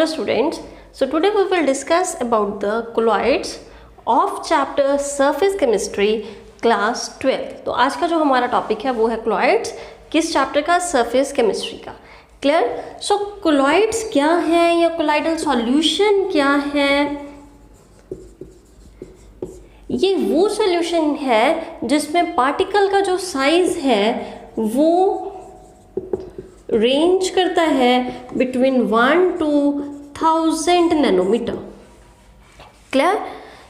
students, so today we will discuss about the colloids of chapter surface chemistry class 12. तो आज का जो हमारा टॉपिक है वो है colloids, किस चैप्टर का? सरफेस केमिस्ट्री का. क्लियर? सो colloids क्या है या colloidal सॉल्यूशन क्या है? ये वो सॉल्यूशन है जिसमें पार्टिकल का जो साइज है वो रेंज करता है between 1 to 1000 nanometer. Clear?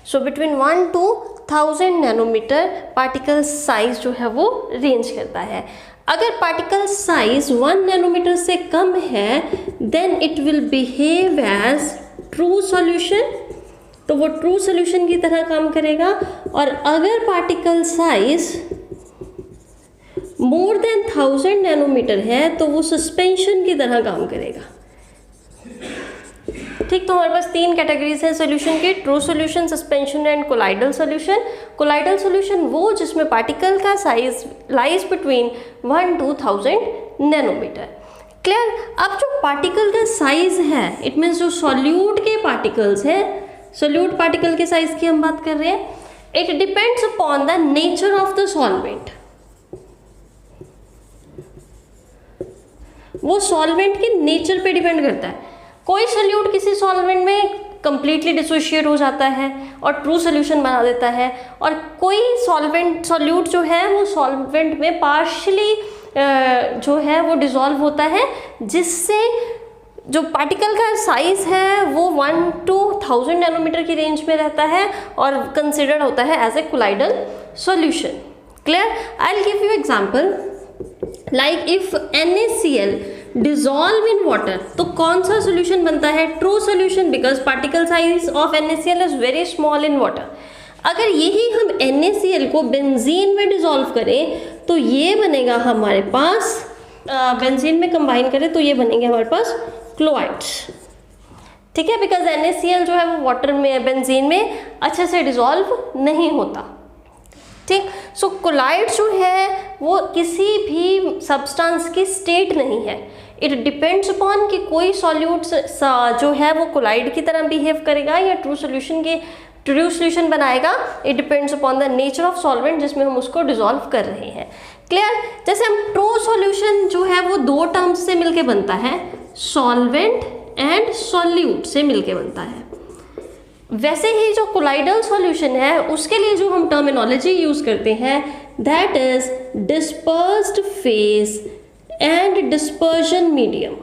So between 1 to 1000 nanometer particle size जो है वो रेंज करता है. अगर पार्टिकल साइज 1 नैनोमीटर से कम है then it will behave as true solution, तो वो ट्रू सॉल्यूशन की तरह काम करेगा. और अगर particle size more than 1000 nanometer है तो वो सस्पेंशन की तरह काम करेगा. ठीक, तो हमारे पास तीन कैटेगरीज हैं सॉल्यूशन के: true solution, suspension and colloidal solution. Colloidal solution वो जिसमें पार्टिकल का size lies between 1 to 1000 nanometer. Clear? अब जो पार्टिकल का साइज है इट मीन्स जो सॉल्यूट के पार्टिकल्स हैं, सॉल्यूट पार्टिकल के साइज की हम बात कर रहे हैं, it depends upon the nature of the solvent. वो सॉल्वेंट के नेचर पे डिपेंड करता है. कोई सॉल्यूट किसी सॉल्वेंट में कंप्लीटली डिसोशिएट हो जाता है और ट्रू सॉल्यूशन बना देता है, और कोई सॉल्यूट जो है वो सॉल्वेंट में पार्शियली जो है वो डिसॉल्व होता है, जिससे जो पार्टिकल का साइज है वो 1 to 1000 नैनोमीटर की रेंज में रहता है और कंसिडर्ड होता है as a colloidal solution. Clear? I will give you example. Like if NaCl dissolve in water, तो कौन सा सॉल्यूशन बनता है? True solution, because particle size of NaCl is very small in water. अगर यही हम NaCl को बेंजीन में डिजॉल्व करें तो ये बनेगा हमारे पास, बेंजीन में कंबाइन करें तो ये बनेंगे हमारे पास क्लोराइड्स. ठीक है, बिकॉज NaCl जो है वो वाटर में, बेंजीन में अच्छे से डिजॉल्व नहीं होता. ठीक, सो कोलाइड जो है वो किसी भी सब्सटेंस की स्टेट नहीं है. इट डिपेंड्स अपॉन कि कोई सॉल्यूट जो है वो कोलाइड की तरह बिहेव करेगा या ट्रू सॉल्यूशन बनाएगा. It depends upon the nature of solvent जिसमें हम उसको डिसॉल्व कर रहे हैं. क्लियर? जैसे हम ट्रू सॉल्यूशन जो है वो दो टर्म्स से मिलके बनता है, सॉल्वेंट एंड सॉल्यूट से मिलके बनता है. वैसे ही जो कोलाइडल सॉल्यूशन है उसके लिए जो हम टर्मिनोलॉजी यूज करते हैं that is dispersed phase and dispersion medium.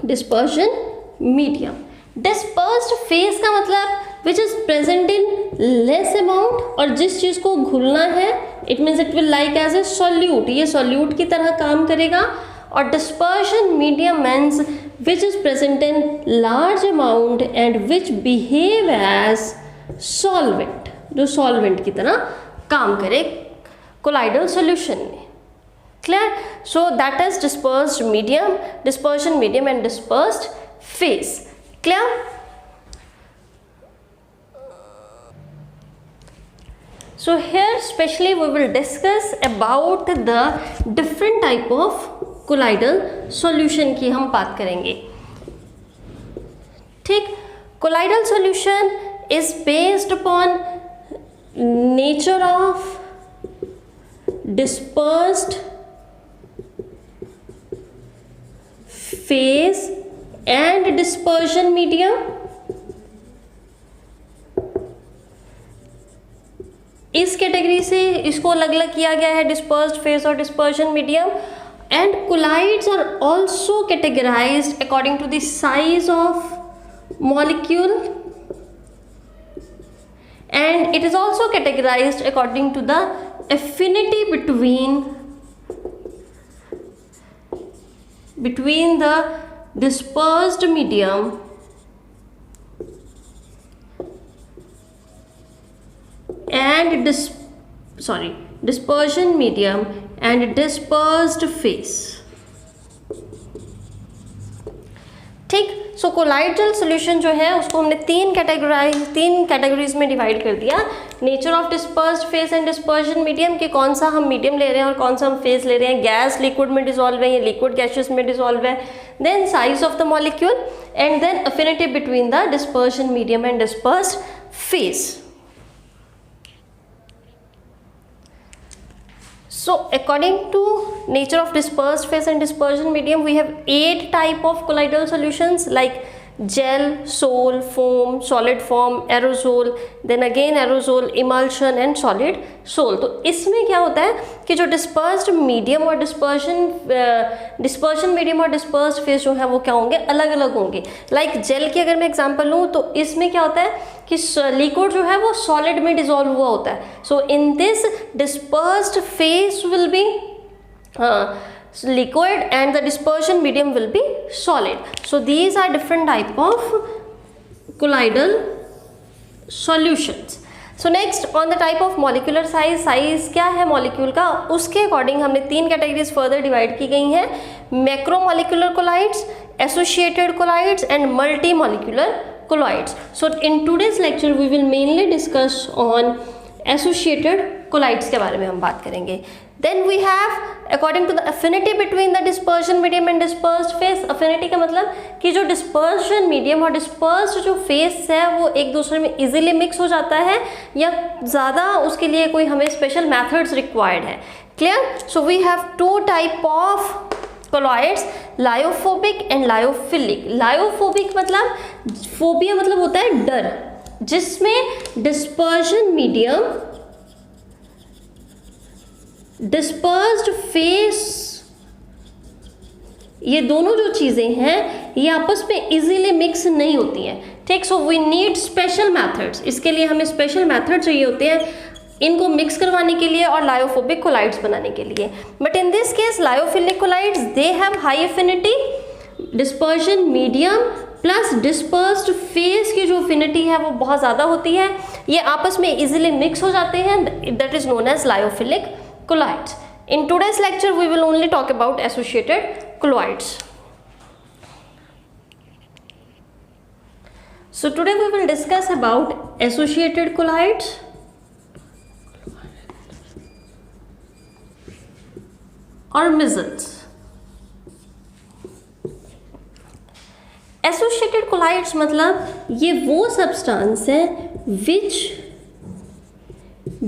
Dispersion medium. Dispersed phase का मतलब which is present in less amount, और जिस चीज को घुलना है it means it will like as a solute, ये सॉल्यूट की तरह काम करेगा. और dispersion medium means which is present in large amount and which behave as solvent, जो सॉल्वेंट की तरह काम करे कोलाइडल सॉल्यूशन में. Clear? So that is dispersed medium, dispersion medium and dispersed phase. Clear? So here specially we will discuss about the different type of colloidal solution की हम बात करेंगे. ठीक, colloidal solution is based upon nature of dispersed phase and dispersion medium. इस category से इसको अलग अलग किया गया है, डिस्पर्स्ड फेज और dispersion medium. And colloids are also categorized according to the size of molecule and it is also categorized according to the affinity between the dispersed medium and dispersion medium and dispersed phase. ठीक, सो colloidal solution जो है उसको हमने तीन categories में divide कर दिया. Nature of dispersed phase and dispersion medium, कि कौन सा हम मीडियम ले रहे हैं और कौन सा हम फेज ले रहे हैं, गैस लिक्विड में डिसॉल्व है या लिक्विड गैसेस में डिसॉल्व है, then size of the molecule and then affinity between the dispersion medium and dispersed phase. So according to nature of dispersed phase and dispersion medium, we have 8 type of colloidal solutions like gel, sol, foam, solid form, aerosol, then again aerosol, emulsion and solid sol. तो इसमें क्या होता है कि जो dispersed medium और dispersion medium और dispersed phase जो है वो क्या होंगे, अलग अलग होंगे. Like gel की अगर मैं example लूँ तो इसमें क्या होता है कि लिक्विड जो है वो सॉलिड में डिसॉल्व हुआ होता है. So in this dispersed phase will be liquid and the dispersion medium will be solid. So these are different type of colloidal solutions. So next on the type of molecular size, size क्या है molecule का, उसके according हमने 3 categories further divide की गई हैं, macromolecular colloids, associated colloids and multi molecular colloids. So in today's lecture we will mainly discuss on associated colloids के बारे में हम बात करेंगे. Then we have according to the affinity between the dispersion medium and dispersed phase. Affinity का मतलब कि जो dispersion medium और dispersed जो phase है वो एक दूसरे में easily mix हो जाता है या ज़्यादा उसके लिए कोई हमें special methods required है. Clear? So we have 2 type of colloids, lyophobic and lyophilic. Lyophobic मतलब, फोबिया मतलब होता है डर, जिसमें डिस्पर्जन मीडियम, डिस्पर्स्ड फेस, ये दोनों जो चीजें हैं ये आपस में इजीली मिक्स नहीं होती हैं. ठीक, so we need special methods. इसके लिए हमें स्पेशल मेथड चाहिए होते हैं इनको मिक्स करवाने के लिए और लायोफोबिक कोलाइड्स बनाने के लिए. But in this case lyophilic colloids they have high affinity, dispersion medium plus dispersed phase की जो अफिनिटी है वो बहुत ज़्यादा होती है, ये आपस में इजीली मिक्स हो जाते हैं. That is known as lyophilic colloids. In today's lecture we will only talk about associated colloids. So today we will discuss about associated colloids और मिजल्स. एसोसिएटेड कोलाइड्स मतलब ये वो सब्सटेंस है which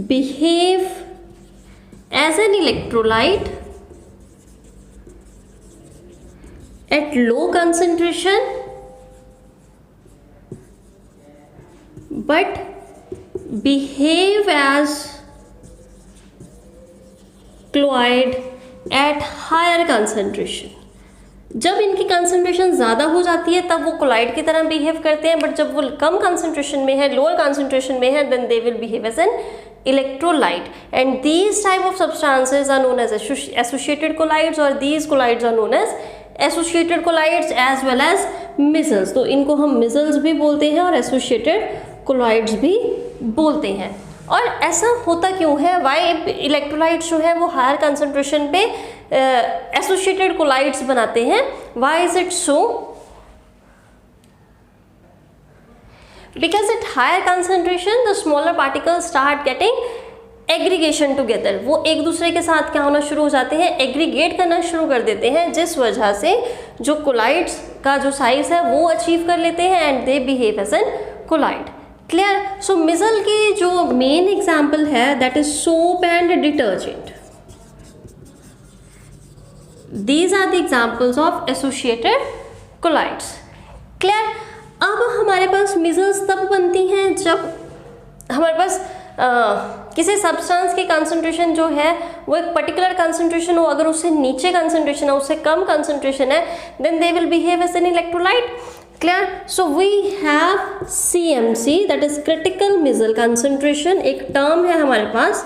behave as an electrolyte at low concentration but behave as chloride at higher concentration. जब इनकी concentration ज़्यादा हो जाती है तब वो कोलाइड की तरह बिहेव करते हैं, बट जब वो कम कंसंट्रेशन में है, लोअर कंसंट्रेशन में है, then they will behave as an electrolyte. And these type of substances are known as associated colloids और these colloids are known as associated colloids as well as micelles. तो इनको हम measles भी बोलते हैं और एसोसिएटेड कोलाइड्स भी बोलते हैं. और ऐसा होता क्यों है, वाई इलेक्ट्रोलाइट्स जो है वो हायर कंसंट्रेशन पे एसोसिएटेड कोलाइड्स बनाते हैं, why is it so? Because at higher concentration the smaller particles start getting aggregation together. वो एक दूसरे के साथ क्या होना शुरू हो जाते हैं, एग्रीगेट करना शुरू कर देते हैं, जिस वजह से जो कोलाइड्स का जो साइज है वो अचीव कर लेते हैं and they behave as an colloid. Clear? So micelle की जो मेन एग्जाम्पल है that is soap and detergent. These are the examples of associated colloids. Clear? अब हमारे पास मिजल्स तब बनती हैं जब हमारे पास किसी सब्सटेंस की कंसंट्रेशन जो है वो एक पर्टिकुलर कंसंट्रेशन हो, अगर उससे नीचे कंसंट्रेशन है, उससे कम कंसंट्रेशन है, then they will behave as an electrolyte. Clear? So we have CMC, that is critical missile concentration. एक टर्म है हमारे पास.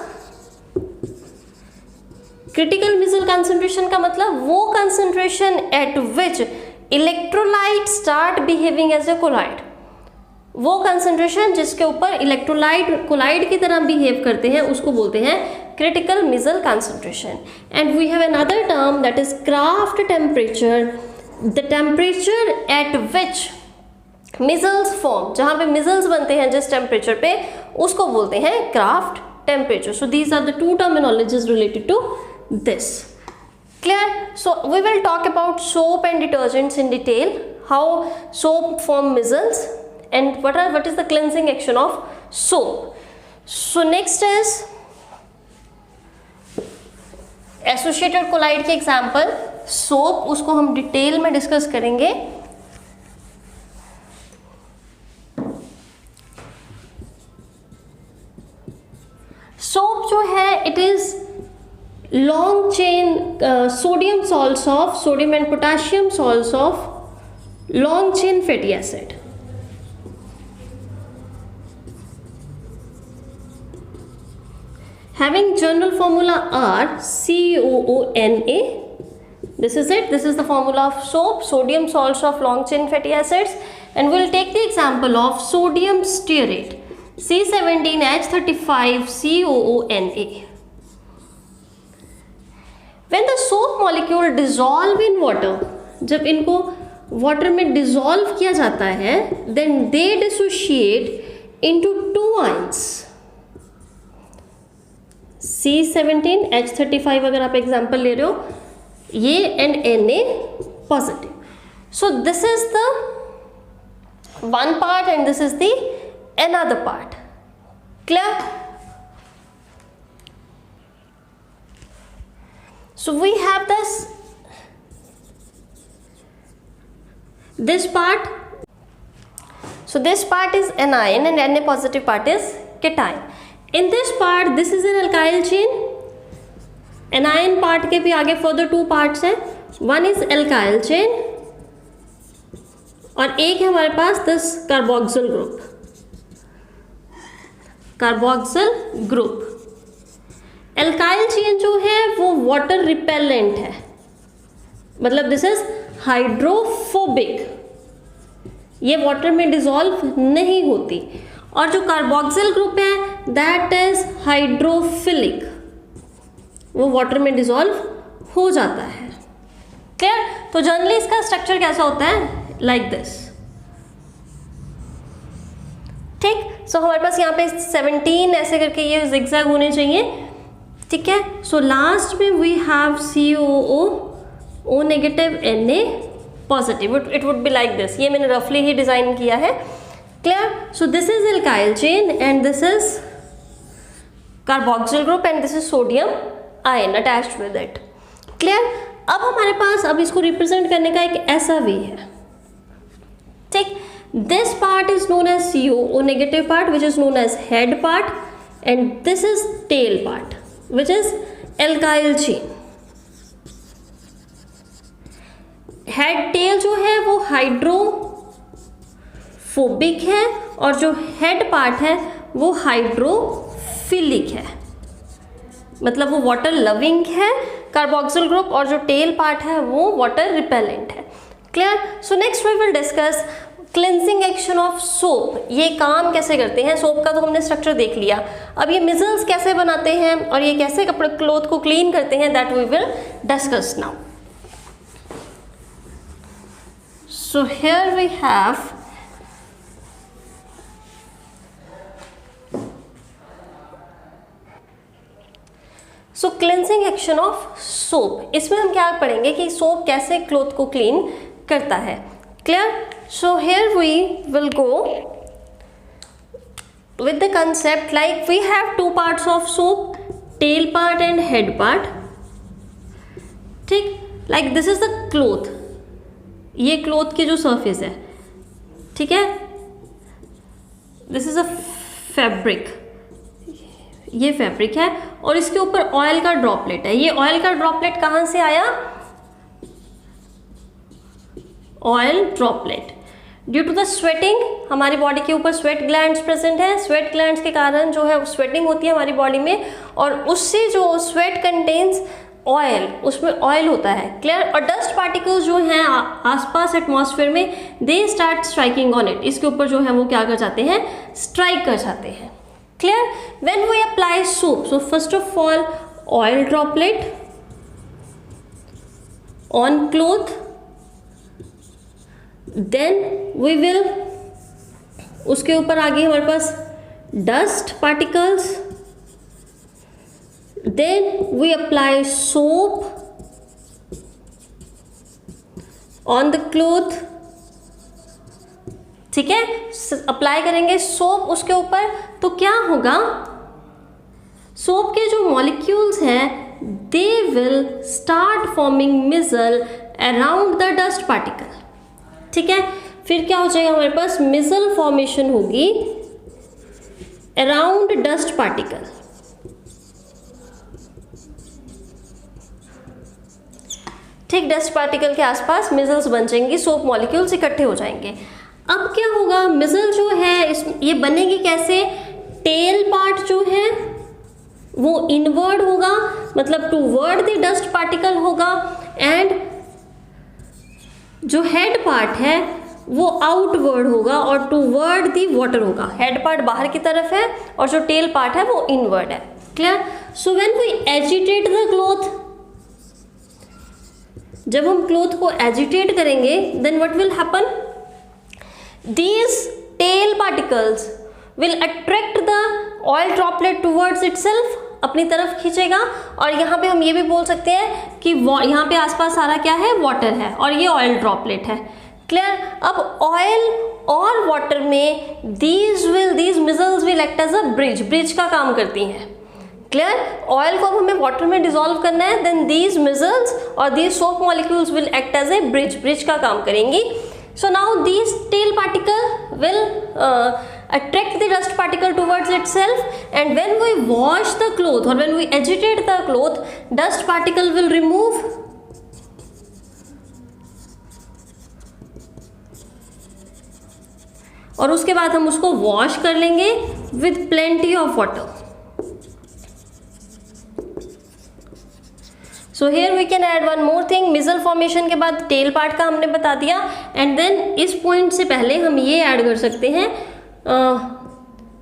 क्रिटिकल मिसल कंसंट्रेशन का मतलब वो concentration at which electrolyte start behaving as a colloid. वो concentration जिसके ऊपर इलेक्ट्रोलाइट कोलाइड की तरह बिहेव करते हैं उसको बोलते हैं critical micelle concentration. And we have another term that is Krafft temperature. The temperature at which micelles form, जहाँ पे मिजल्स बनते हैं जिस टेम्परेचर पे, उसको बोलते हैं Krafft temperature. So these are the two terminologies related to this. Clear? So we will talk about soap and detergents in detail, how soap form mizels and what is the cleansing action of soap. So next is associated collide के example soap, उसको हम detail में discuss करेंगे. Soap जो है it is long chain sodium salts of sodium and potassium salts of long chain fatty acid. Having general formula are COONA. This is it. This is the formula of soap, sodium salts of long chain fatty acids, and we'll take the example of sodium stearate, C17H35COONA. When the soap molecule dissolve in water, जब इनको water में dissolve किया जाता है, then they dissociate into two ions, C17H35 अगर आप example ले रहे हो, ये and Na positive. So this is the one part and this is the another part. Clear? So we have this part. So this part is anion and Na positive part is cation. In this part, this is an alkyl chain. Anion part के भी आगे further two parts हैं. One is alkyl chain और एक है हमारे पास this carboxyl group. Carboxyl group. Alkyl chain जो है वो वाटर रिपेलेंट है, मतलब दिस इज हाइड्रोफोबिक, ये वाटर में डिसॉल्व नहीं होती. और जो कार्बोक्सिल ग्रुप है दैट इज हाइड्रोफिलिक, वो वाटर में डिसॉल्व हो जाता है. क्लियर? तो जनरली इसका स्ट्रक्चर कैसा होता है? Like this. ठीक. सो हमारे पास यहाँ पे 17 ऐसे करके ये जिगजैग होने चाहिए. ठीक है. सो लास्ट में we have COO O negative Na positive. It would be like this. ये मैंने रफली ही डिजाइन किया है. Clear? So this is alkyl chain and this is carboxyl group and this is sodium ion attached with it. Clear? अब हमारे पास अब इसको रिप्रेजेंट करने का एक ऐसा वे है. ठीक. This part is known as COO negative part which is known as head part and this is tail part which is alkyl chain. Head tail जो है वो हाइड्रोफोबिक है और जो हेड पार्ट है वो हाइड्रोफिलिक है, मतलब वो वाटर लविंग है कार्बोक्सिल ग्रुप, और जो टेल पार्ट है वो वाटर रिपेलेंट है. Clear? So next we will discuss cleansing action of soap. ये काम कैसे करते हैं? सोप का तो हमने स्ट्रक्चर देख लिया. अब ये मिजल्स कैसे बनाते हैं और ये कैसे कपड़े क्लोथ को क्लीन करते हैं, that we will discuss now. So here we have so cleansing action of soap. इसमें हम क्या पढ़ेंगे कि सोप कैसे क्लोथ को क्लीन करता है. Clear? So here we will go with the concept like we have two parts of soap, tail part and head part. ठीक. Like this is the cloth. ये cloth की जो surface है, ठीक है. This is a fabric. ये fabric है और इसके ऊपर ऑयल का ड्रॉपलेट है. ये ऑयल का ड्रॉपलेट कहाँ से आया? Oil droplet. Due to the sweating, हमारी बॉडी के ऊपर स्वेट ग्लैंड्स प्रेजेंट है. स्वेट ग्लैंड्स के कारण जो है स्वेटिंग होती है हमारी बॉडी में और उससे जो स्वेट कंटेन्स ऑयल, उसमें ऑयल होता है. क्लियर? और डस्ट पार्टिकल्स जो हैं आसपास एटमॉस्फेयर में, they start striking on it. इसके ऊपर जो है वो क्या कर जाते हैं? स्ट्राइक कर जाते हैं. Clear? When we apply soap, so first of all oil droplet on cloth, then we will उसके ऊपर आ गई हमारे पास dust particles, then we apply soap on the cloth, ठीक है, अप्लाई करेंगे सोप उसके ऊपर, तो क्या होगा, सोप के जो मॉलिक्यूल्स हैं they will start forming missile around the dust particle, ठीक है। फिर क्या हो जाएगा, हमारे पास मिजल फॉर्मेशन होगी अराउंड डस्ट पार्टिकल, ठीक, डस्ट पार्टिकल के आसपास मिजल्स बन जाएंगी, सोप मॉलिक्यूल्स इकट्ठे हो जाएंगे। अब क्या होगा, मिजल जो है ये बनेगी कैसे, टेल पार्ट जो है वो इनवर्ड होगा, मतलब टूवर्ड द डस्ट पार्टिकल होगा, एंड जो हेड पार्ट है वो आउटवर्ड होगा और टूवर्ड द वाटर होगा। हेड पार्ट बाहर की तरफ है और जो टेल पार्ट है वो इनवर्ड है, clear. So when we agitate the cloth, जब हम क्लॉथ को एजिटेट करेंगे then what will happen, these tail particles will attract the oil droplet towards itself, अपनी तरफ खींचेगा। और यहाँ पे हम ये भी बोल सकते हैं कि यहाँ पे आसपास सारा क्या है, वाटर है और ये ऑयल ड्रॉपलेट है, क्लियर। अब ऑयल और वाटर में these missiles will act as a bridge का काम करती हैं, क्लियर। ऑयल को अब हमें वाटर में डिसॉल्व करना है, देन these missiles और these soap molecules will act as a bridge का काम करेंगी। So now these tail particle will attract the dust particle towards itself, and when we wash the cloth or when we agitate the cloth, dust particle will remove, और उसके बाद हम उसको wash कर लेंगे with plenty of water. So here we can add one more thing, micelle formation के बाद tail part का हमने बता दिया, एंड देन इस पॉइंट से पहले हम ये ऐड कर सकते हैं,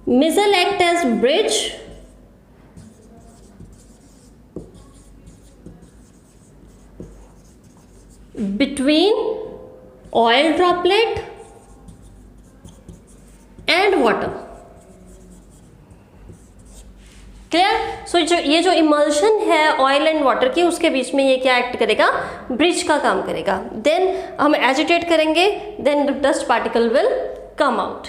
micelle act as bridge between oil droplet and water, clear. So ये जो इमल्शन है ऑयल एंड वाटर की, उसके बीच में ये क्या एक्ट करेगा, ब्रिज का काम करेगा। देन हम एजिटेट करेंगे, then dust particle will come out,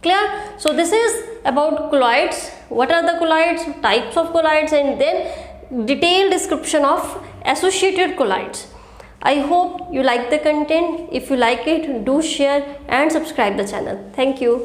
clear. So this is about colloids, what are the colloids, types of colloids, and then detailed description of associated colloids. I hope you like the content. If you like it, do share and subscribe the channel. Thank you.